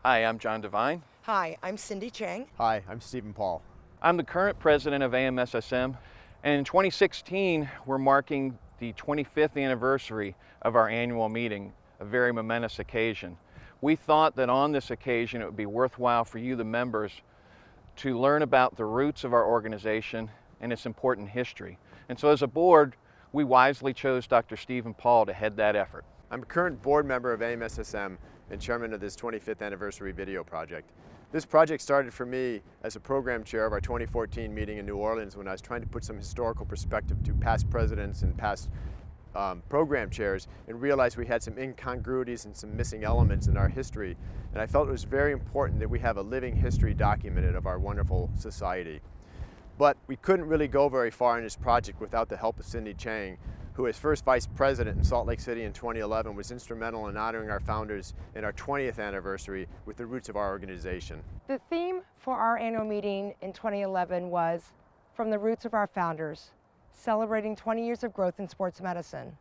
Hi, I'm John Devine. Hi, I'm Cindy Chang. Hi, I'm Stephen Paul. I'm the current president of AMSSM, and in 2016 we're marking the 25th anniversary of our annual meeting, a very momentous occasion. We thought that on this occasion it would be worthwhile for you, the members, to learn about the roots of our organization and its important history. And so as a board, we wisely chose Dr. Stephen Paul to head that effort. I'm a current board member of AMSSM and chairman of this 25th anniversary video project. This project started for me as a program chair of our 2014 meeting in New Orleans when I was trying to put some historical perspective to past presidents and past program chairs and realized we had some incongruities and some missing elements in our history. And I felt it was very important that we have a living history documented of our wonderful society. But we couldn't really go very far in this project without the help of Cindy Chang, who as first vice president in Salt Lake City in 2011 was instrumental in honoring our founders in our 20th anniversary with the roots of our organization. The theme for our annual meeting in 2011 was From the Roots of Our Founders, celebrating 20 years of growth in sports medicine.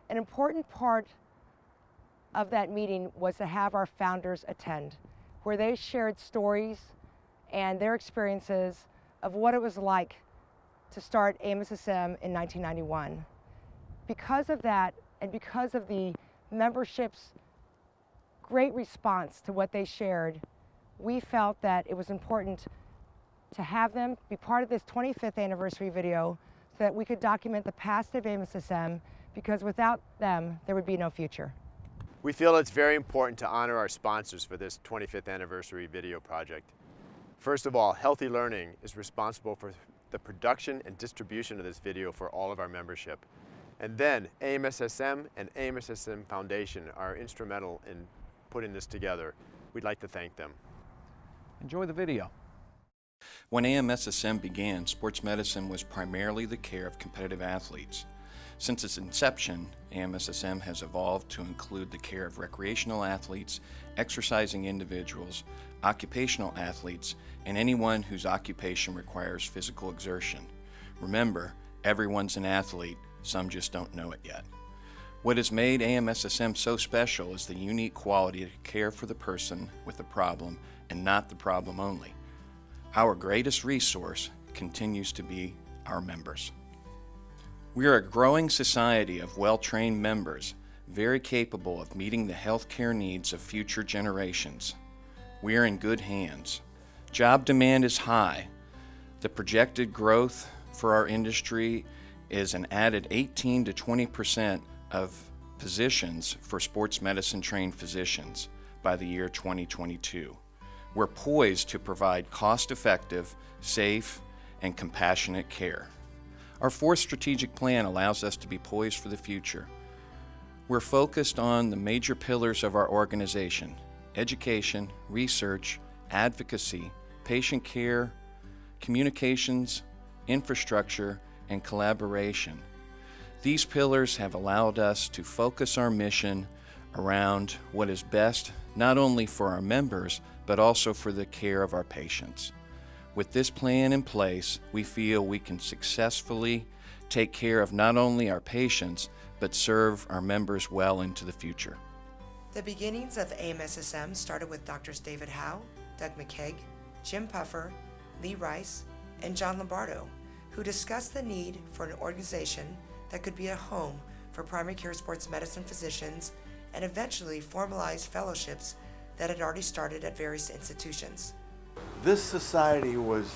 An important part of that meeting was to have our founders attend, where they shared stories and their experiences of what it was like to start AMSSM in 1991. Because of that, and because of the membership's great response to what they shared, we felt that it was important to have them be part of this 25th anniversary video so that we could document the past of AMSSM, because without them, there would be no future. We feel it's very important to honor our sponsors for this 25th anniversary video project. First of all, Healthy Learning is responsible for the production and distribution of this video for all of our membership. And then AMSSM and AMSSM Foundation are instrumental in putting this together. We'd like to thank them. Enjoy the video. When AMSSM began, sports medicine was primarily the care of competitive athletes. Since its inception, AMSSM has evolved to include the care of recreational athletes, exercising individuals, occupational athletes, and anyone whose occupation requires physical exertion. Remember, everyone's an athlete. Some just don't know it yet. What has made AMSSM so special is the unique quality to care for the person with the problem and not the problem only. Our greatest resource continues to be our members. We are a growing society of well-trained members, very capable of meeting the healthcare needs of future generations. We are in good hands. Job demand is high. The projected growth for our industry is an added 18 to 20% of positions for sports medicine trained physicians by the year 2022. We're poised to provide cost-effective, safe, and compassionate care. Our fourth strategic plan allows us to be poised for the future. We're focused on the major pillars of our organization: education, research, advocacy, patient care, communications, infrastructure, and collaboration. These pillars have allowed us to focus our mission around what is best not only for our members, but also for the care of our patients. With this plan in place, we feel we can successfully take care of not only our patients, but serve our members well into the future. The beginnings of AMSSM started with Drs. David Howe, Doug McKeag, Jim Puffer, Lee Rice, and John Lombardo, who discussed the need for an organization that could be a home for primary care sports medicine physicians and eventually formalized fellowships that had already started at various institutions. This society was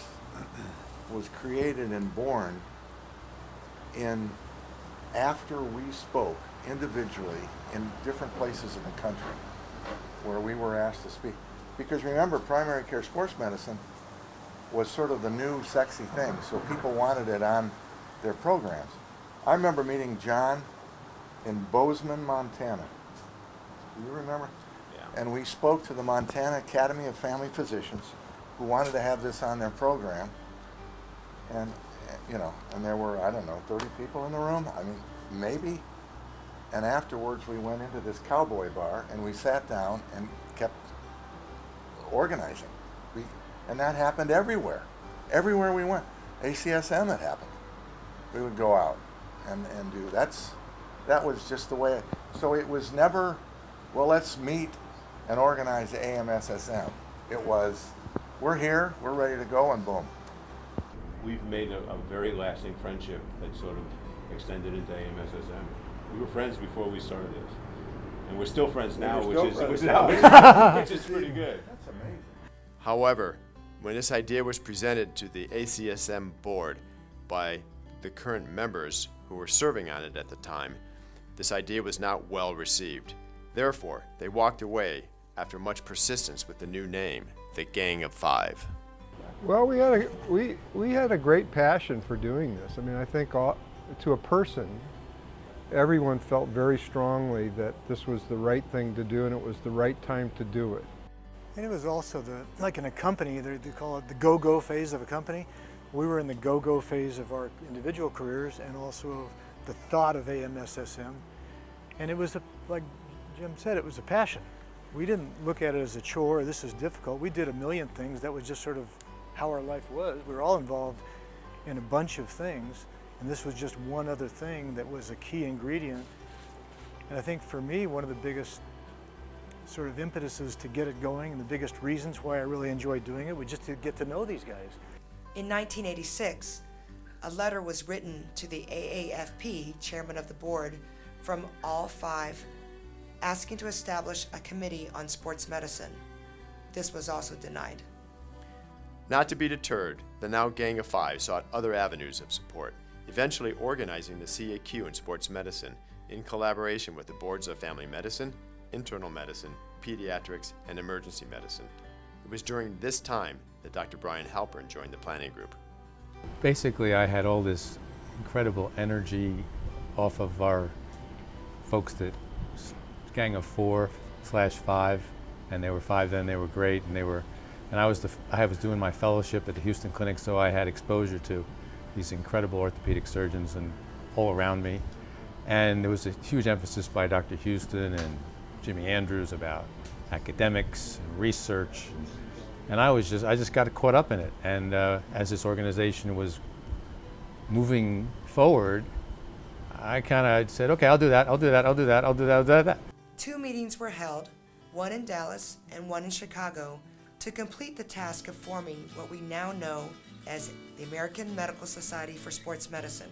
created and born after we spoke individually in different places in the country where we were asked to speak. Because remember, primary care sports medicine was sort of the new sexy thing, so people wanted it on their programs. I remember meeting John in Bozeman, Montana. Do you remember? Yeah. And we spoke to the Montana Academy of Family Physicians who wanted to have this on their program. And, you know, and there were, I don't know, 30 people in the room? I mean, maybe. And afterwards we went into this cowboy bar and we sat down and kept organizing. And that happened everywhere. Everywhere we went. ACSM it happened. We would go out and do, that was just the way, so it was never, well, let's meet and organize the AMSSM. It was, we're here, we're ready to go, and boom. We've made a very lasting friendship that sort of extended into AMSSM. We were friends before we started this, and we're still friends now, which is pretty good. That's amazing. However, when this idea was presented to the ACSM board by the current members who were serving on it at the time, this idea was not well received. Therefore, they walked away after much persistence with the new name, the Gang of Five. Well, we had a great passion for doing this. I mean, I think to a person, everyone felt very strongly that this was the right thing to do and it was the right time to do it. And it was also like in a company, they call it the go-go phase of a company. We were in the go-go phase of our individual careers and also the thought of AMSSM. And it was, like Jim said, it was a passion. We didn't look at it as a chore, this is difficult. We did a million things. That was just sort of how our life was. We were all involved in a bunch of things, and this was just one other thing that was a key ingredient. And I think for me, one of the biggest sort of impetuses to get it going and the biggest reasons why I really enjoyed doing it was just to get to know these guys. In 1986, a letter was written to the AAFP, chairman of the board, from all five, asking to establish a committee on sports medicine. This was also denied. Not to be deterred, the now Gang of Five sought other avenues of support, eventually organizing the CAQ in sports medicine in collaboration with the boards of family medicine, internal medicine, pediatrics, and emergency medicine. It was during this time that Dr. Brian Halpern joined the planning group. Basically, I had all this incredible energy off of our folks that Gang of 4/5, and they were 5 then. They were great, and I was doing my fellowship at the Houston Clinic, so I had exposure to these incredible orthopedic surgeons and all around me. And there was a huge emphasis by Dr. Houston and Jimmy Andrews about academics and research, and I just got caught up in it. And as this organization was moving forward, I kind of said, okay, I'll do that, I'll do that, I'll do that, I'll do that, I'll do that. 2 meetings were held, one in Dallas and one in Chicago, to complete the task of forming what we now know as the American Medical Society for Sports Medicine.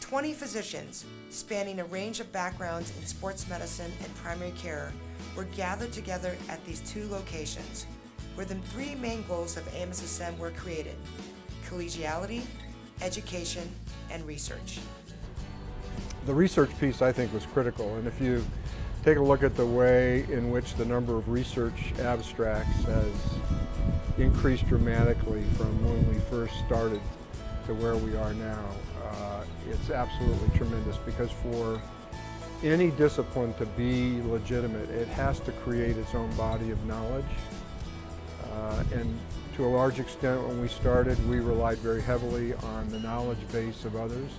20 physicians, spanning a range of backgrounds in sports medicine and primary care, were gathered together at these 2 locations, where the 3 main goals of AMSSM were created: collegiality, education, and research. The research piece, I think, was critical, and if you take a look at the way in which the number of research abstracts has increased dramatically from when we first started to where we are now, it's absolutely tremendous, because for any discipline to be legitimate, it has to create its own body of knowledge. And to a large extent, when we started, we relied very heavily on the knowledge base of others.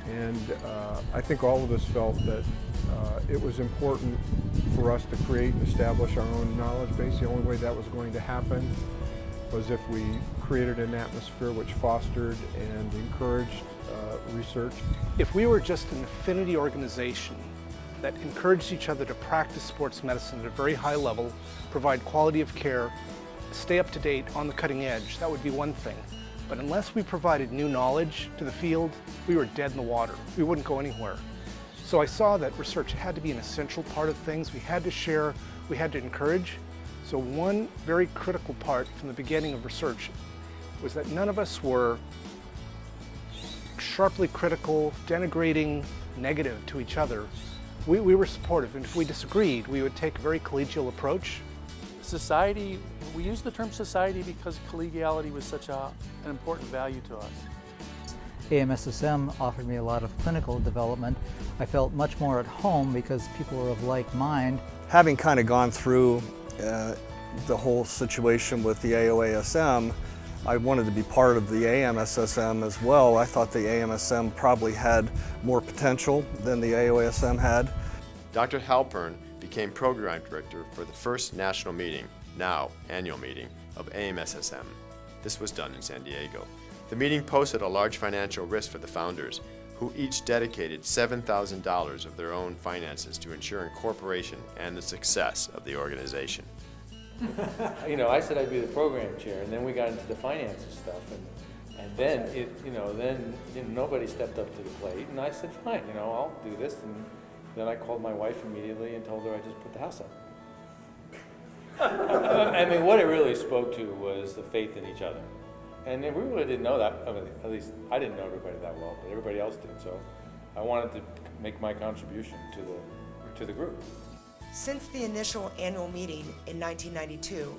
And I think all of us felt that it was important for us to create and establish our own knowledge base. The only way that was going to happen was if we created an atmosphere which fostered and encouraged research. If we were just an affinity organization that encouraged each other to practice sports medicine at a very high level, provide quality of care, stay up to date on the cutting edge, that would be one thing. But unless we provided new knowledge to the field, we were dead in the water. We wouldn't go anywhere. So I saw that research had to be an essential part of things. We had to share, we had to encourage. So one very critical part from the beginning of research was that none of us were sharply critical, denigrating, negative to each other. We were supportive, and if we disagreed, we would take a very collegial approach. Society, we use the term society because collegiality was such an important value to us. AMSSM offered me a lot of clinical development. I felt much more at home because people were of like mind. Having kind of gone through the whole situation with the AOASM, I wanted to be part of the AMSSM as well. I thought the AMSSM probably had more potential than the AOASM had. Dr. Halpern became program director for the first national meeting, now annual meeting, of AMSSM. This was done in San Diego. The meeting posed a large financial risk for the founders, who each dedicated $7,000 of their own finances to ensure incorporation and the success of the organization. You know, I said I'd be the program chair, and then we got into the finances stuff, and then nobody stepped up to the plate, and I said, fine, I'll do this, and then I called my wife immediately and told her I just put the house up. I mean, what it really spoke to was the faith in each other. And we really didn't know that. I mean, at least I didn't know everybody that well, but everybody else did. So I wanted to make my contribution to the group. Since the initial annual meeting in 1992,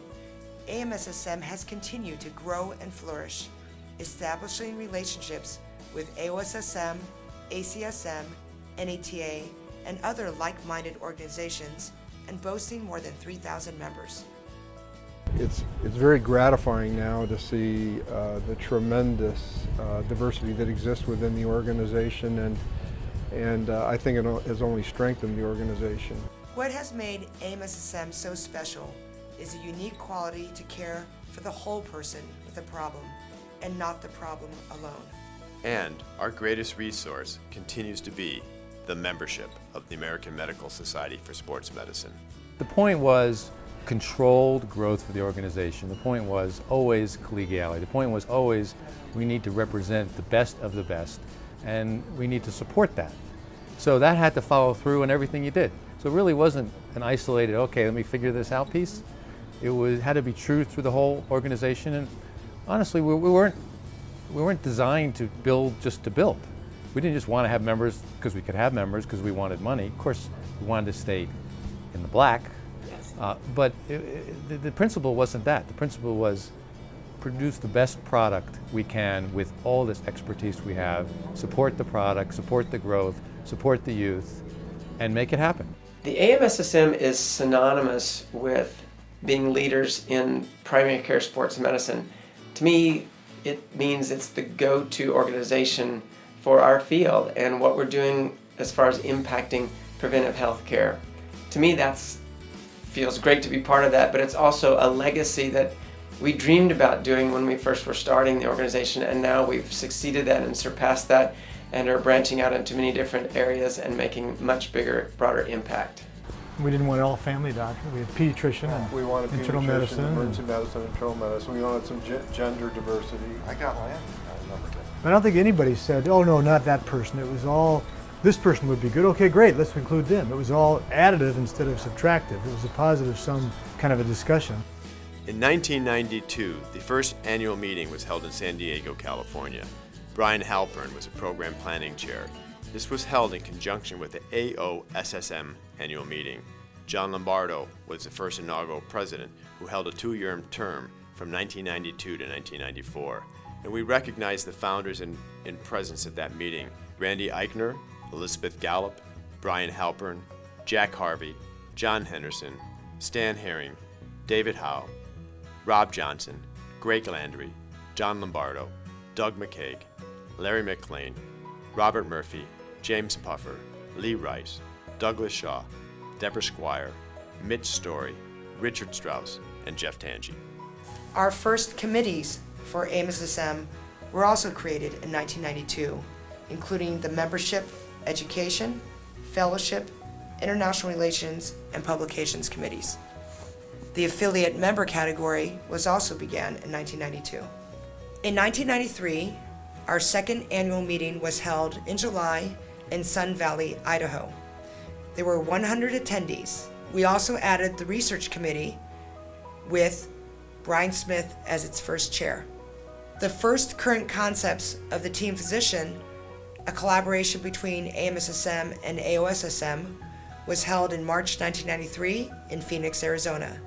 AMSSM has continued to grow and flourish, establishing relationships with AOSSM, ACSM, NETA, and other like-minded organizations, and boasting more than 3,000 members. It's very gratifying now to see the tremendous diversity that exists within the organization, and I think it has only strengthened the organization. What has made AMSSM so special is a unique quality to care for the whole person with a problem, and not the problem alone. And our greatest resource continues to be the membership of the American Medical Society for Sports Medicine. The point was controlled growth for the organization. The point was always collegiality. The point was always we need to represent the best of the best, and we need to support that. So that had to follow through in everything you did. So it really wasn't an isolated, okay, let me figure this out piece. It had to be true through the whole organization, and honestly, we weren't designed to build just to build. We didn't just want to have members because we could have members because we wanted money. Of course, we wanted to stay in the black. But the principle wasn't that. The principle was produce the best product we can with all this expertise we have, support the product, support the growth, support the youth, and make it happen. The AMSSM is synonymous with being leaders in primary care sports medicine. To me, it means it's the go-to organization for our field and what we're doing as far as impacting preventive health care. To me, that's feels great to be part of that, but it's also a legacy that we dreamed about doing when we first were starting the organization, and now we've succeeded that and surpassed that and are branching out into many different areas and making much bigger, broader impact. We didn't want all family doctors. We had pediatrician and we wanted internal medicine, emergency medicine, internal medicine. We wanted some gender diversity. I got land, I remember that. But I don't think anybody said, oh no, not that person. It was all, this person would be good. Okay, great, let's include them. It was all additive instead of subtractive. It was a positive sum kind of a discussion. In 1992, the first annual meeting was held in San Diego, California. Brian Halpern was a program planning chair. This was held in conjunction with the AOSSM annual meeting. John Lombardo was the first inaugural president, who held a 2-year term from 1992 to 1994. And we recognize the founders in presence at that meeting: Randy Eichner, Elizabeth Gallup, Brian Halpern, Jack Harvey, John Henderson, Stan Herring, David Howe, Rob Johnson, Greg Landry, John Lombardo, Doug McCaig, Larry McLean, Robert Murphy, James Puffer, Lee Rice, Douglas Shaw, Deborah Squire, Mitch Story, Richard Strauss, and Jeff Tangi. Our first committees for AMSSM were also created in 1992, including the Membership, Education, Fellowship, International Relations, and Publications Committees. The affiliate member category was also began in 1992. In 1993, our second annual meeting was held in July in Sun Valley, Idaho. There were 100 attendees. We also added the research committee with Brian Smith as its first chair. The first current concepts of the team physician, a collaboration between AMSSM and AOSSM, was held in March 1993 in Phoenix, Arizona.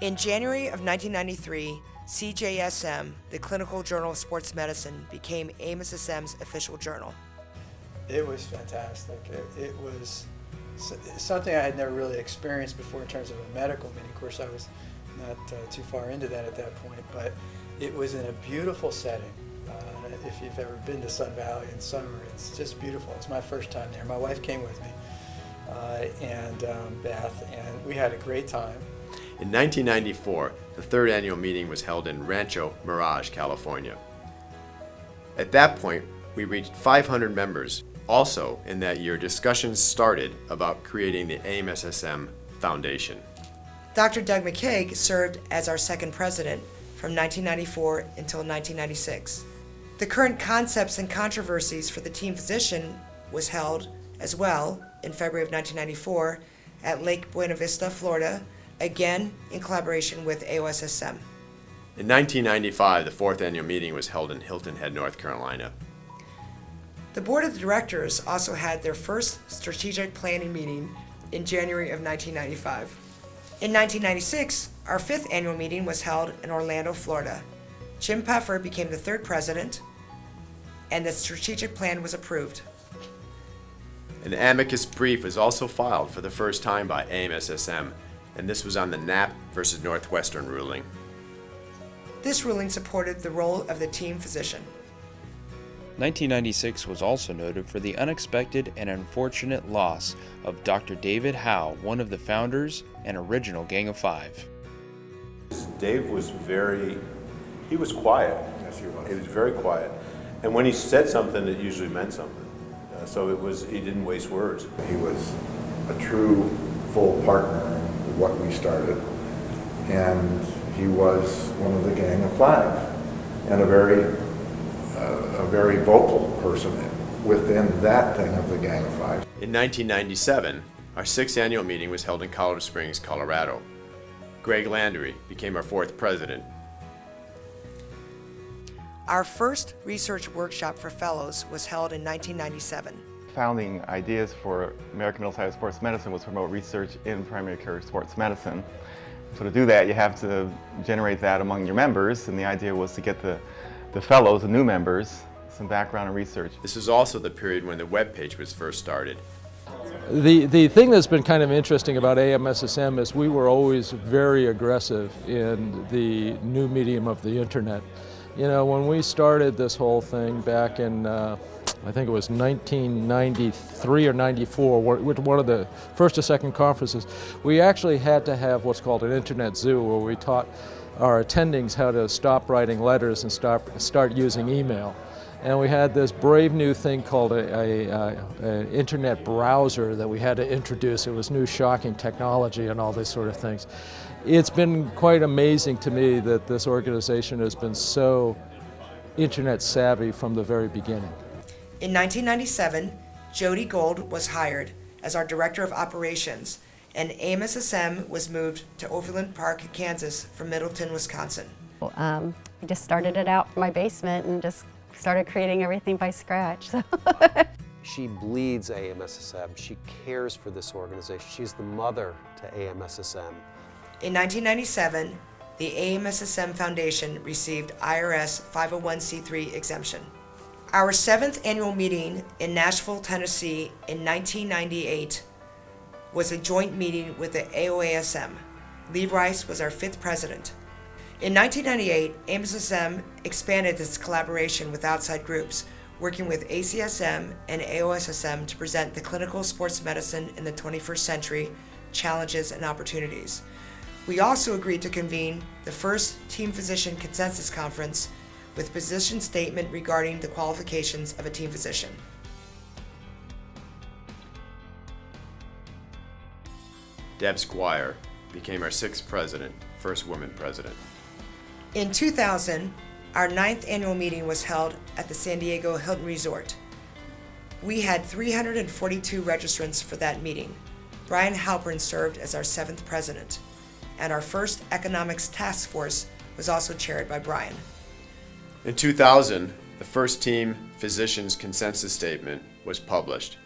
In January of 1993, CJSM, the Clinical Journal of Sports Medicine, became AMSSM's official journal. It was fantastic. It was something I had never really experienced before in terms of a medical meeting. Of course, I was not too far into that at that point, but it was in a beautiful setting. If you've ever been to Sun Valley in summer, it's just beautiful. It's my first time there. My wife came with me, and Beth, and we had a great time. In 1994, the third annual meeting was held in Rancho Mirage, California. At that point, we reached 500 members. Also, in that year, discussions started about creating the AMSSM Foundation. Dr. Doug McKeag served as our second president from 1994 until 1996. The current concepts and controversies for the team physician was held as well in February of 1994 at Lake Buena Vista, Florida, again in collaboration with AOSSM. In 1995, the 4th annual meeting was held in Hilton Head, North Carolina. The board of directors also had their first strategic planning meeting in January of 1995. In 1996, our 5th annual meeting was held in Orlando, Florida. Jim Puffer became the 3rd president, and the strategic plan was approved. An amicus brief was also filed for the first time by AMSSM, and this was on the Knapp versus Northwestern ruling. This ruling supported the role of the team physician. 1996 was also noted for the unexpected and unfortunate loss of Dr. David Howe, one of the founders and original Gang of Five. Dave was he was quiet. Yes, he was. He was very quiet. And when he said something, it usually meant something. He didn't waste words. He was a true full partner in what we started, and he was one of the Gang of Five, and a very vocal person within that thing of the Gang of Five. In 1997, our 6th annual meeting was held in Colorado Springs, Colorado. Greg Landry became our 4th president. Our first research workshop for fellows was held in 1997. Founding ideas for American Middle Science Sports Medicine was to promote research in primary care sports medicine. So to do that, you have to generate that among your members, and the idea was to get the fellows, the new members, some background in research. This is also the period when the web page was first started. The thing that's been kind of interesting about AMSSM is we were always very aggressive in the new medium of the internet. You know, when we started this whole thing back in, I think it was 1993 or 94, with one of the first or second conferences, we actually had to have what's called an internet zoo, where we taught our attendings how to stop writing letters and start using email. And we had this brave new thing called an internet browser that we had to introduce. It was new, shocking technology and all these sort of things. It's been quite amazing to me that this organization has been so internet savvy from the very beginning. In 1997, Jody Gold was hired as our Director of Operations, and AMSSM was moved to Overland Park, Kansas from Middleton, Wisconsin. I just started it out from my basement and just started creating everything by scratch. She bleeds AMSSM. She cares for this organization. She's the mother to AMSSM. In 1997, the AMSSM Foundation received IRS 501c3 exemption. Our 7th annual meeting in Nashville, Tennessee in 1998 was a joint meeting with the AOASM. Lee Rice was our 5th president. In 1998, AMSSM expanded its collaboration with outside groups, working with ACSM and AOSSM to present the clinical sports medicine in the 21st century, challenges and opportunities. We also agreed to convene the first Team Physician Consensus Conference with position statement regarding the qualifications of a team physician. Deb Squire became our 6th president, first woman president. In 2000, our 9th annual meeting was held at the San Diego Hilton Resort. We had 342 registrants for that meeting. Brian Halpern served as our 7th president, and our first economics task force was also chaired by Brian. In 2000, the first Team Physicians Consensus Statement was published.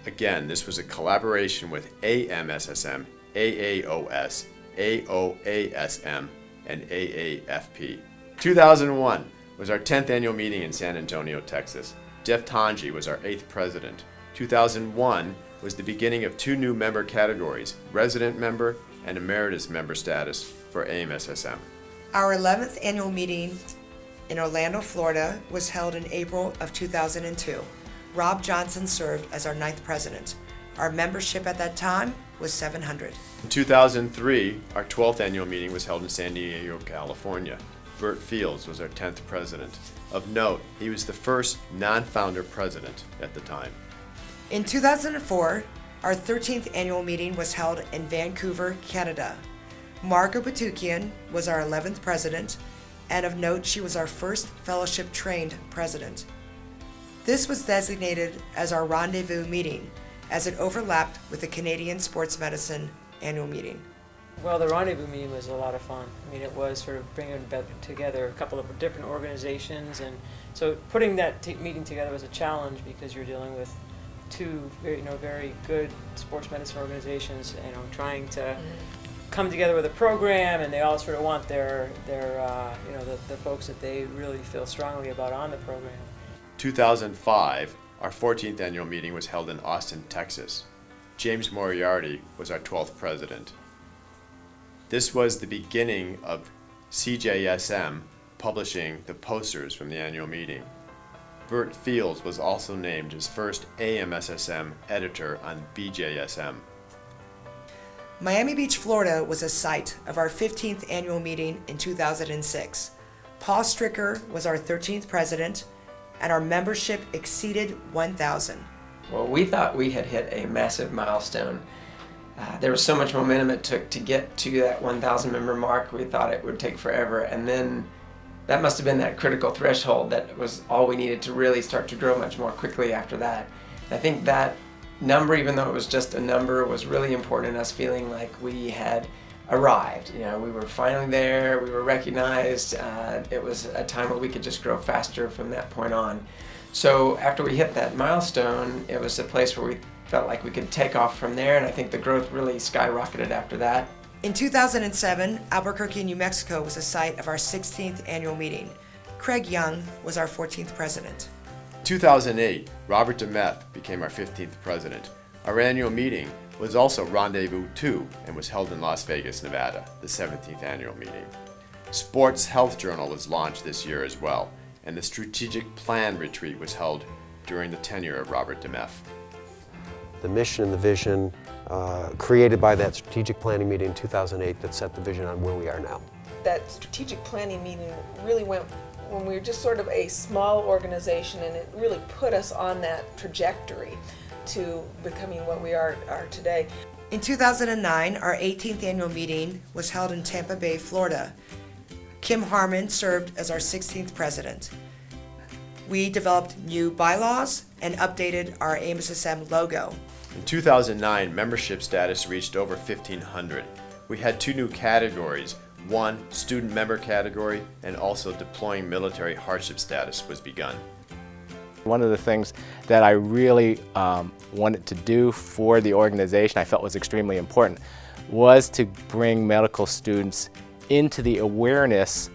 Again, this was a collaboration with AMSSM, AAOS, AOASM, and AAFP. 2001 was our 10th annual meeting in San Antonio, Texas. Jeff Tanji was our 8th president. 2001 was the beginning of 2 new member categories, resident member and emeritus member status for AMSSM. Our 11th annual meeting in Orlando, Florida was held in April of 2002. Rob Johnson served as our 9th president. Our membership at that time was 700. In 2003, our 12th annual meeting was held in San Diego, California. Bert Fields was our 10th president. Of note, he was the first non-founder president at the time. In 2004, our 13th annual meeting was held in Vancouver, Canada. Margo Patukian was our 11th president, and of note, she was our first fellowship-trained president. This was designated as our rendezvous meeting, as it overlapped with the Canadian Sports Medicine annual meeting. Well, the rendezvous meeting was a lot of fun. I mean, it was sort of bringing together a couple of different organizations, and so putting that meeting together was a challenge because you're dealing with two very good sports medicine organizations, trying to come together with a program, and they all sort of want the folks that they really feel strongly about on the program. 2005, our 14th annual meeting was held in Austin, Texas. James Moriarty was our 12th president. This was the beginning of CJSM publishing the posters from the annual meeting. Bert Fields was also named as first AMSSM editor on BJSM. Miami Beach, Florida was a site of our 15th annual meeting in 2006. Paul Stricker was our 13th president, and our membership exceeded 1,000. Well, we thought we had hit a massive milestone. There was so much momentum it took to get to that 1,000 member mark. We thought it would take forever, and then that must have been that critical threshold that was all we needed to really start to grow much more quickly after that. I think that number, even though it was just a number, was really important in us feeling like we had arrived. We were finally there, we were recognized. It was a time where we could just grow faster from that point on. So after we hit that milestone, it was a place where we felt like we could take off from there, and I think the growth really skyrocketed after that. In 2007, Albuquerque, New Mexico was the site of our 16th annual meeting. Craig Young was our 14th president. 2008, Robert DeMeth became our 15th president. Our annual meeting was also Rendezvous 2 and was held in Las Vegas, Nevada, the 17th annual meeting. Sports Health Journal was launched this year as well, and the Strategic Plan Retreat was held during the tenure of Robert DeMeth. The mission and the vision created by that strategic planning meeting in 2008 that set the vision on where we are now. That strategic planning meeting really went when we were just sort of a small organization, and it really put us on that trajectory to becoming what we are today. In 2009, our 18th annual meeting was held in Tampa Bay, Florida. Kim Harmon served as our 16th president. We developed new bylaws and updated our AMSSM logo. In 2009, membership status reached over 1,500. We had 2 new categories. One, student member category, and also deploying military hardship status was begun. One of the things that I really wanted to do for the organization, I felt was extremely important, was to bring medical students into the awareness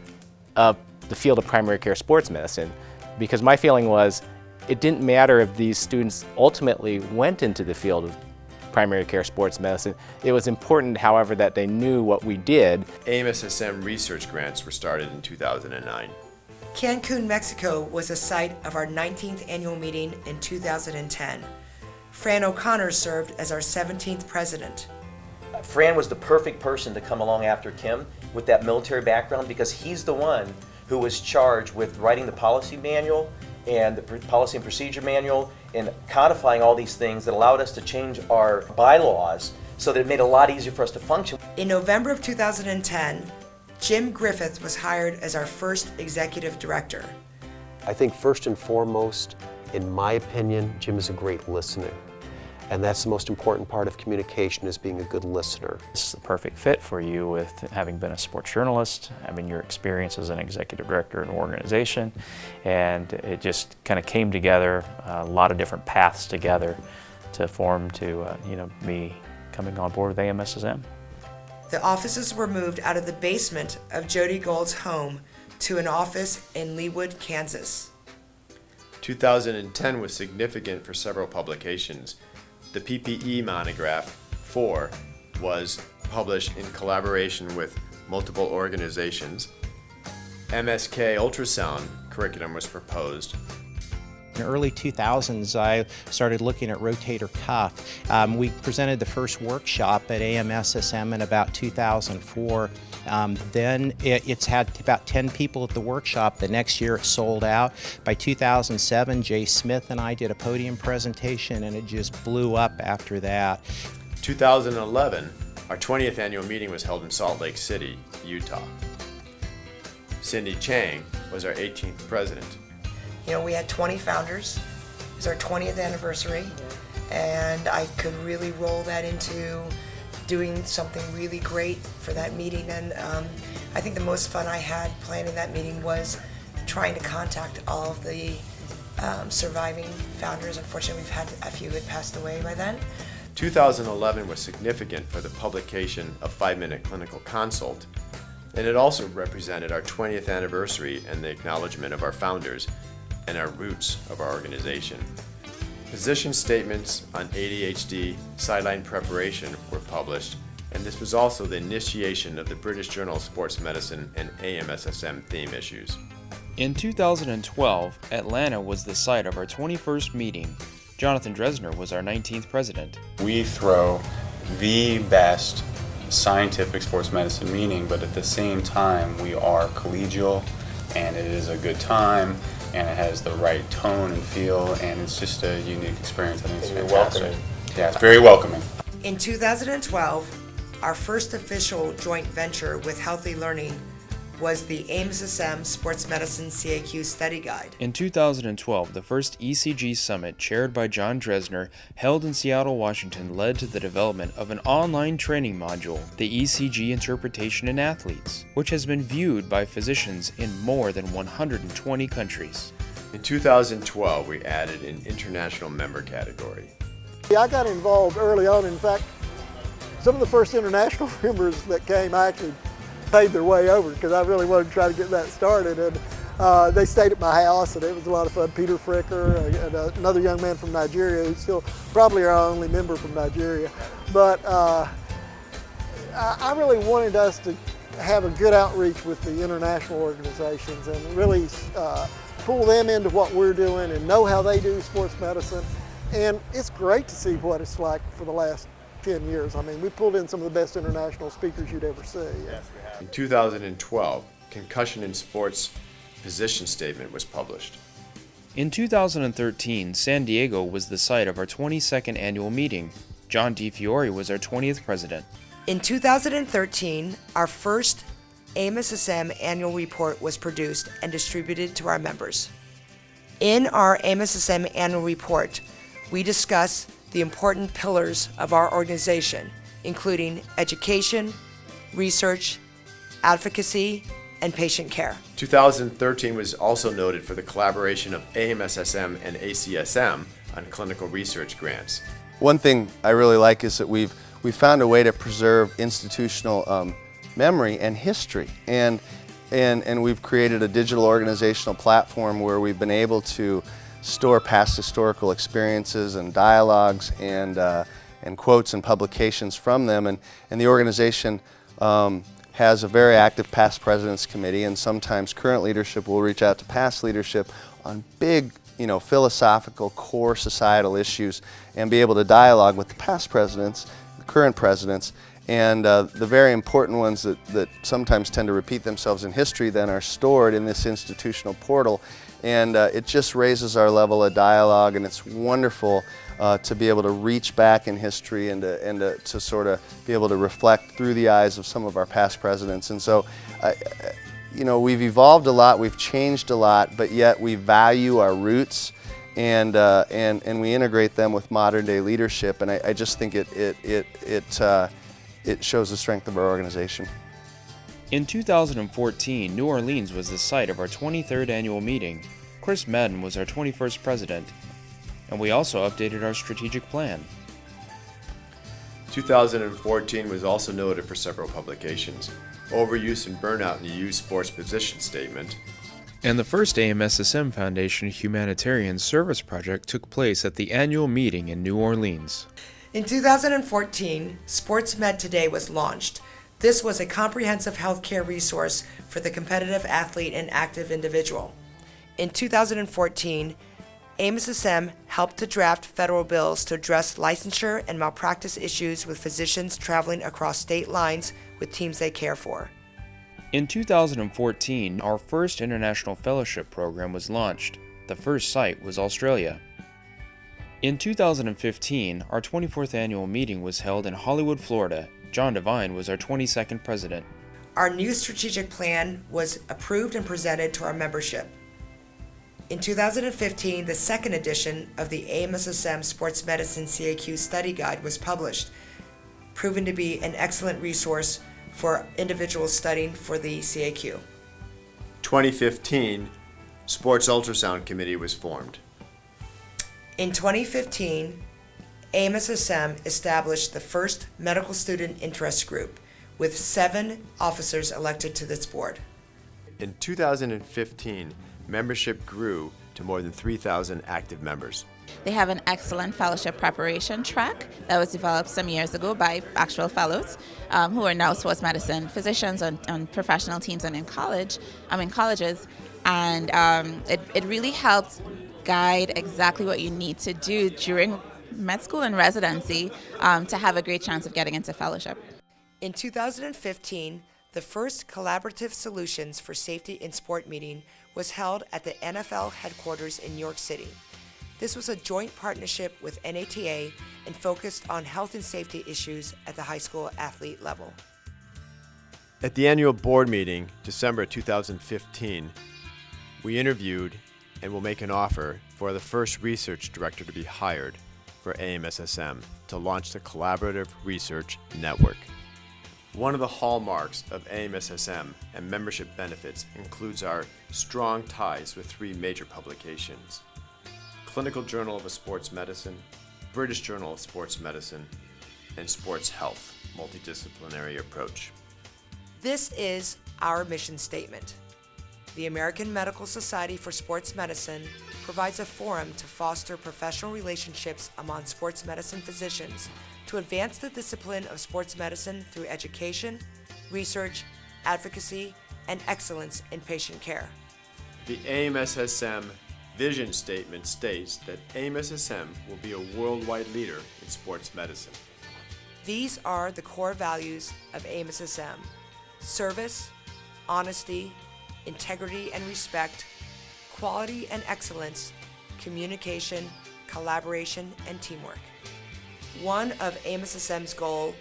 of the field of primary care sports medicine. Because my feeling was, it didn't matter if these students ultimately went into the field of primary care sports medicine. It was important, however, that they knew what we did. AMSSM research grants were started in 2009. Cancun, Mexico was the site of our 19th annual meeting in 2010. Fran O'Connor served as our 17th president. Fran was the perfect person to come along after Kim with that military background, because he's the one who was charged with writing the policy manual and the policy and procedure manual and codifying all these things that allowed us to change our bylaws so that it made it a lot easier for us to function. In November of 2010, Jim Griffith was hired as our first executive director. I think first and foremost, in my opinion, Jim is a great listener. And that's the most important part of communication, is being a good listener. This is the perfect fit for you with having been a sports journalist, having your experience as an executive director in an organization, and it just kind of came together, a lot of different paths together to form to me coming on board with AMSSM. The offices were moved out of the basement of Jody Gold's home to an office in Leawood, Kansas. 2010 was significant for several publications. The PPE monograph 4 was published in collaboration with multiple organizations. MSK ultrasound curriculum was proposed. In the early 2000s, I started looking at rotator cuff. We presented the first workshop at AMSSM in about 2004. Then it's had about 10 people at the workshop. The next year it sold out. By 2007, Jay Smith and I did a podium presentation, and it just blew up after that. 2011, our 20th annual meeting was held in Salt Lake City, Utah. Cindy Chang was our 18th president. You know, we had 20 founders. It was our 20th anniversary, and I could really roll that into doing something really great for that meeting. And I think the most fun I had planning that meeting was trying to contact all of the surviving founders. Unfortunately, we've had a few who had passed away by then. 2011 was significant for the publication of 5-Minute Clinical Consult, and it also represented our 20th anniversary and the acknowledgement of our founders and our roots of our organization. Position statements on ADHD sideline preparation were published, and this was also the initiation of the British Journal of Sports Medicine and AMSSM theme issues. In 2012, Atlanta was the site of our 21st meeting. Jonathan Dresner was our 19th president. We throw the best scientific sports medicine meeting, but at the same time we are collegial, and it is a good time, and it has the right tone and feel, and it's just a unique experience. I think it's fantastic. Welcoming. Yeah, it's very welcoming. In 2012, our first official joint venture with Healthy Learning was the AMSSM Sports Medicine CAQ Study Guide. In 2012, the first ECG Summit, chaired by John Dresner, held in Seattle, Washington, led to the development of an online training module, the ECG Interpretation in Athletes, which has been viewed by physicians in more than 120 countries. In 2012, we added an international member category. I got involved early on. In fact, some of the first international members that came, I actually paid their way over because I really wanted to try to get that started. And they stayed at my house, and it was a lot of fun. Peter Fricker, and another young man from Nigeria, who's still probably our only member from Nigeria. But I really wanted us to have a good outreach with the international organizations and really pull them into what we're doing and know how they do sports medicine. And it's great to see what it's like for the last 10 years. I mean, we pulled in some of the best international speakers you'd ever see. Yes, we have. In 2012, Concussion in Sports position statement was published. In 2013, San Diego was the site of our 22nd annual meeting. John DiFiore was our 20th president. In 2013, our first AMSSM annual report was produced and distributed to our members. In our AMSSM annual report, we discuss the important pillars of our organization, including education, research, advocacy, and patient care. 2013 was also noted for the collaboration of AMSSM and ACSM on clinical research grants. One thing I really like is that we've found a way to preserve institutional memory and history, and we've created a digital organizational platform where we've been able to store past historical experiences and dialogues and quotes and publications from them, and the organization has a very active past presidents committee, and sometimes current leadership will reach out to past leadership on big, philosophical core societal issues and be able to dialogue with the past presidents, the current presidents, and the very important ones that sometimes tend to repeat themselves in history then are stored in this institutional portal. And it just raises our level of dialogue, and it's wonderful to be able to reach back in history and to sort of be able to reflect through the eyes of some of our past presidents. And so, we've evolved a lot, we've changed a lot, but yet we value our roots and we integrate them with modern day leadership. And I just think it shows the strength of our organization. In 2014, New Orleans was the site of our 23rd annual meeting. Chris Madden was our 21st president, and we also updated our strategic plan. 2014 was also noted for several publications: Overuse and Burnout in the Youth Sports Position Statement. And the first AMSSM Foundation Humanitarian Service Project took place at the annual meeting in New Orleans. In 2014, Sports Med Today was launched. This was a comprehensive healthcare resource for the competitive athlete and active individual. In 2014, AMSSM helped to draft federal bills to address licensure and malpractice issues with physicians traveling across state lines with teams they care for. In 2014, our first international fellowship program was launched. The first site was Australia. In 2015, our 24th annual meeting was held in Hollywood, Florida. John Devine was our 22nd president. Our new strategic plan was approved and presented to our membership. In 2015, the second edition of the AMSSM Sports Medicine CAQ Study Guide was published, proven to be an excellent resource for individuals studying for the CAQ. 2015, Sports Ultrasound Committee was formed. In 2015, AMSSM established the first medical student interest group with 7 officers elected to this board. In 2015, membership grew to more than 3,000 active members. They have an excellent fellowship preparation track that was developed some years ago by actual fellows who are now sports medicine physicians on professional teams and in colleges. And it really helps guide exactly what you need to do during med school and residency to have a great chance of getting into fellowship. In 2015, the first Collaborative Solutions for Safety in Sport meeting was held at the NFL headquarters in New York City. This was a joint partnership with NATA and focused on health and safety issues at the high school athlete level. At the annual board meeting, December 2015, we interviewed and will make an offer for the first research director to be hired for AMSSM to launch the Collaborative Research Network. One of the hallmarks of AMSSM and membership benefits includes our strong ties with 3 major publications: Clinical Journal of Sports Medicine, British Journal of Sports Medicine, and Sports Health, Multidisciplinary Approach. This is our mission statement. The American Medical Society for Sports Medicine provides a forum to foster professional relationships among sports medicine physicians to advance the discipline of sports medicine through education, research, advocacy, and excellence in patient care. The AMSSM vision statement states that AMSSM will be a worldwide leader in sports medicine. These are the core values of AMSSM: service, honesty, integrity and respect, quality and excellence, communication, collaboration, and teamwork. One of AMSSM's goal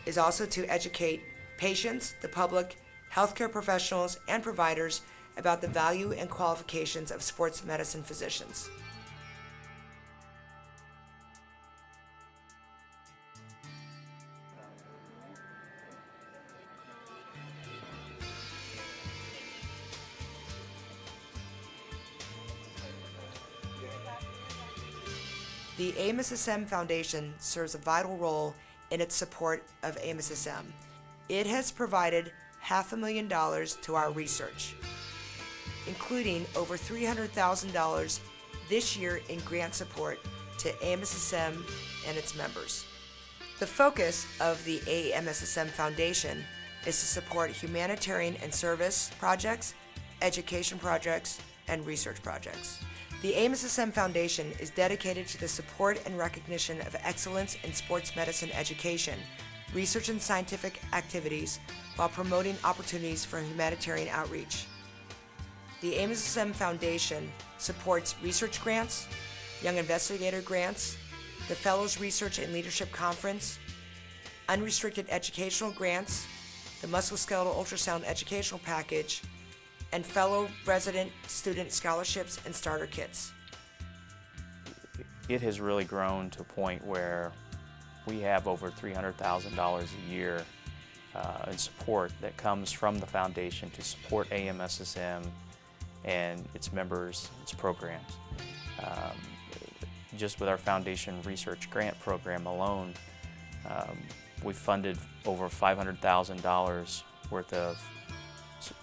is also to educate patients, the public, healthcare professionals, and providers about the value and qualifications of sports medicine physicians. The AMSSM Foundation serves a vital role in its support of AMSSM. It has provided $500,000 to our research, including over $300,000 this year in grant support to AMSSM and its members. The focus of the AMSSM Foundation is to support humanitarian and service projects, education projects, and research projects. The AMSSM Foundation is dedicated to the support and recognition of excellence in sports medicine education, research and scientific activities, while promoting opportunities for humanitarian outreach. The AMSSM Foundation supports research grants, young investigator grants, the Fellows Research and Leadership Conference, unrestricted educational grants, the Musculoskeletal Ultrasound Educational Package, and fellow resident student scholarships and starter kits. It has really grown to a point where we have over $300,000 a year in support that comes from the foundation to support AMSSM and its members, its programs. Just with our foundation research grant program alone, we funded over $500,000 worth of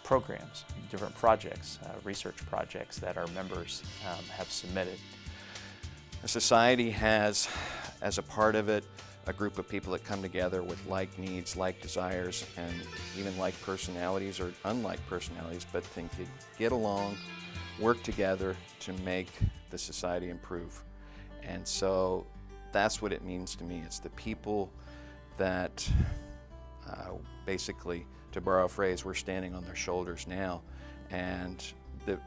programs, different projects, research projects that our members have submitted. A society has, as a part of it, a group of people that come together with like needs, like desires, and even like personalities or unlike personalities, but think to get along, work together to make the society improve. And so that's what it means to me. It's the people that basically, to borrow a phrase, we're standing on their shoulders now. And the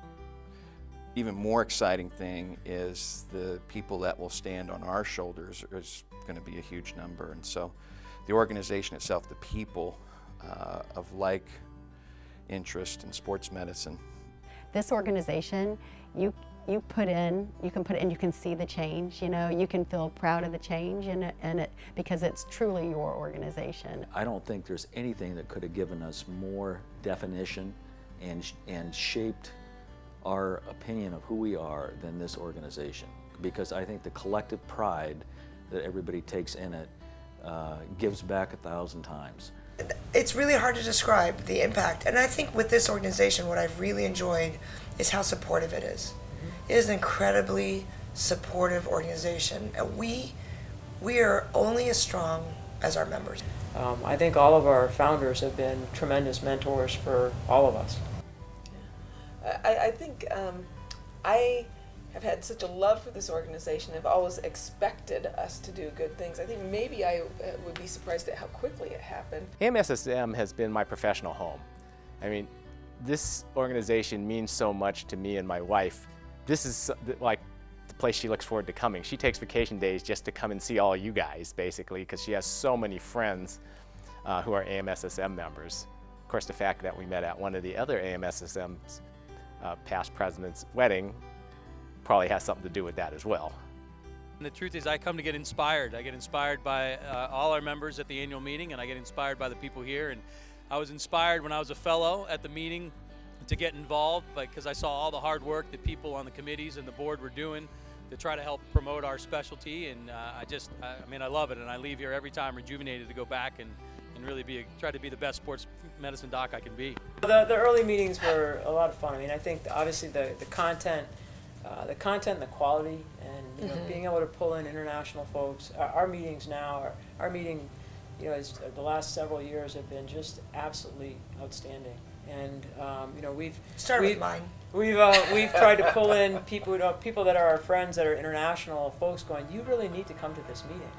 even more exciting thing is the people that will stand on our shoulders is going to be a huge number. And so the organization itself, the people of like interest in sports medicine. This organization, you can put in, you can see the change, you know, you can feel proud of the change because it's truly your organization. I don't think there's anything that could have given us more definition and shaped our opinion of who we are than this organization, because I think the collective pride that everybody takes in it gives back 1,000 times. It's really hard to describe the impact, and I think with this organization what I've really enjoyed is how supportive it is. It is an incredibly supportive organization, and we are only as strong as our members. I think all of our founders have been tremendous mentors for all of us. I think I have had such a love for this organization. I've always expected us to do good things. I think maybe I would be surprised at how quickly it happened. AMSSM has been my professional home. I mean, this organization means so much to me and my wife. This is like the place she looks forward to coming. She takes vacation days just to come and see all you guys, basically, because she has so many friends who are AMSSM members. Of course, the fact that we met at one of the other AMSSM's past president's wedding probably has something to do with that as well. And the truth is I come to get inspired. I get inspired by all our members at the annual meeting, and I get inspired by the people here. And I was inspired when I was a fellow at the meeting to get involved because I saw all the hard work that people on the committees and the board were doing to try to help promote our specialty. And I love it, and I leave here every time rejuvenated to go back and really try to be the best sports medicine doc I can be. The early meetings were a lot of fun. I mean, I think obviously the content and the quality, and being able to pull in international folks. Our meetings now, our meeting, the last several years have been just absolutely outstanding. And we've tried to pull in people that are our friends that are international folks, going, you really need to come to this meeting,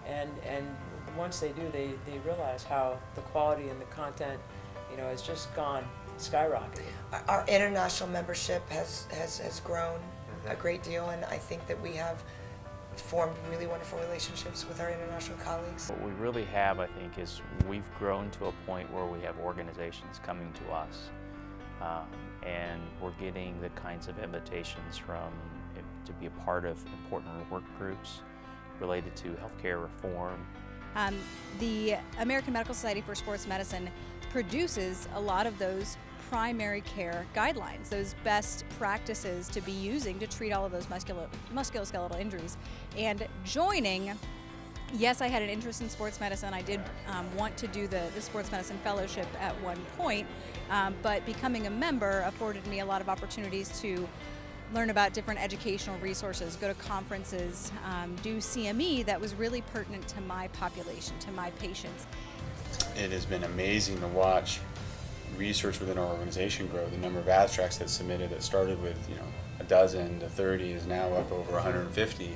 and once they do, they realize how the quality and the content, has just gone skyrocketing. Our international membership has grown a great deal, and I think that we have formed really wonderful relationships with our international colleagues. What we really have, I think, is we've grown to a point where we have organizations coming to us, and we're getting the kinds of invitations to be a part of important work groups related to healthcare reform. The American Medical Society for Sports Medicine produces a lot of those primary care guidelines, those best practices to be using to treat all of those musculoskeletal injuries. And joining, yes, I had an interest in sports medicine. I did want to do the sports medicine fellowship at one point, but becoming a member afforded me a lot of opportunities to learn about different educational resources, go to conferences, do CME that was really pertinent to my population, to my patients. It has been amazing to watch research within our organization grow. The number of abstracts that submitted that started with a dozen to 30 is now up over 150.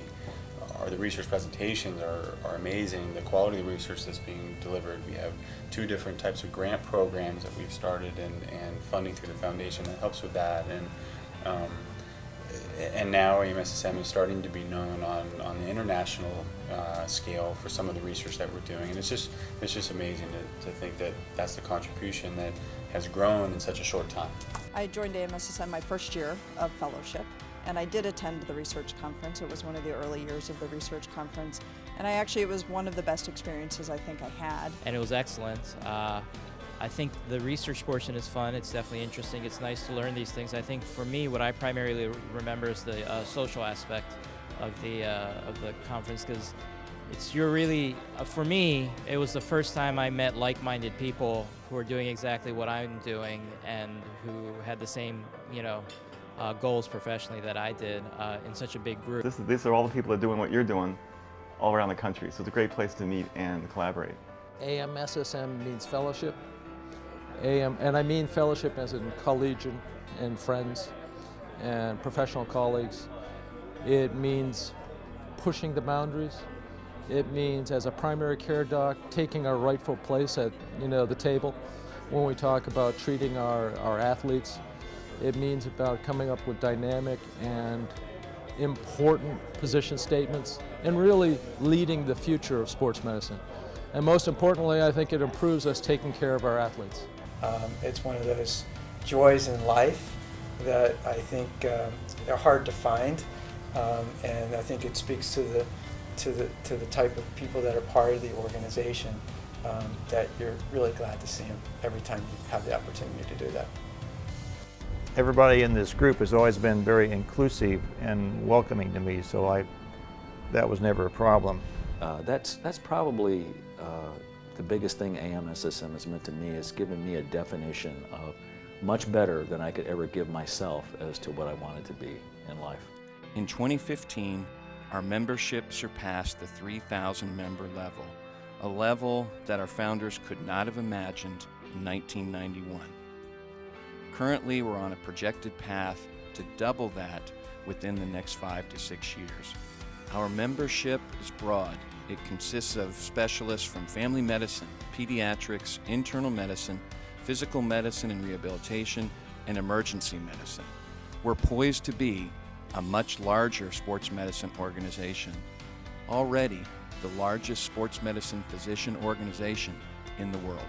The research presentations are amazing. The quality of the research that's being delivered. We have 2 different types of grant programs that we've started and funding through the foundation that helps with that. And now AMSSM is starting to be known on the international scale for some of the research that we're doing, and it's just amazing to think that that's the contribution that has grown in such a short time. I joined AMSSM my first year of fellowship, and I did attend the research conference. It was one of the early years of the research conference, and it was one of the best experiences I think I had. And it was excellent. I think the research portion is fun. It's definitely interesting. It's nice to learn these things. I think for me, what I primarily remember is the social aspect of the conference, because for me, it was the first time I met like-minded people who are doing exactly what I'm doing and who had the same, goals professionally that I did in such a big group. These are all the people that are doing what you're doing all around the country, so it's a great place to meet and collaborate. AMSSM means fellowship. And I mean fellowship as in collegiate and friends and professional colleagues. It means pushing the boundaries. It means, as a primary care doc, taking our rightful place at the table when we talk about treating our athletes. It means about coming up with dynamic and important position statements and really leading the future of sports medicine. And most importantly, I think it improves us taking care of our athletes. It's one of those joys in life that I think they're hard to find, and I think it speaks to the type of people that are part of the organization, that you're really glad to see them every time you have the opportunity to do that. Everybody in this group has always been very inclusive and welcoming to me, so that was never a problem. That's probably the biggest thing AMSSM has meant to me, is given me a definition of much better than I could ever give myself as to what I wanted to be in life. In 2015, our membership surpassed the 3,000 member level, a level that our founders could not have imagined in 1991. Currently, we're on a projected path to double that within the next 5 to 6 years. Our membership is broad. It consists of specialists from family medicine, pediatrics, internal medicine, physical medicine and rehabilitation, and emergency medicine. We're poised to be a much larger sports medicine organization, already the largest sports medicine physician organization in the world.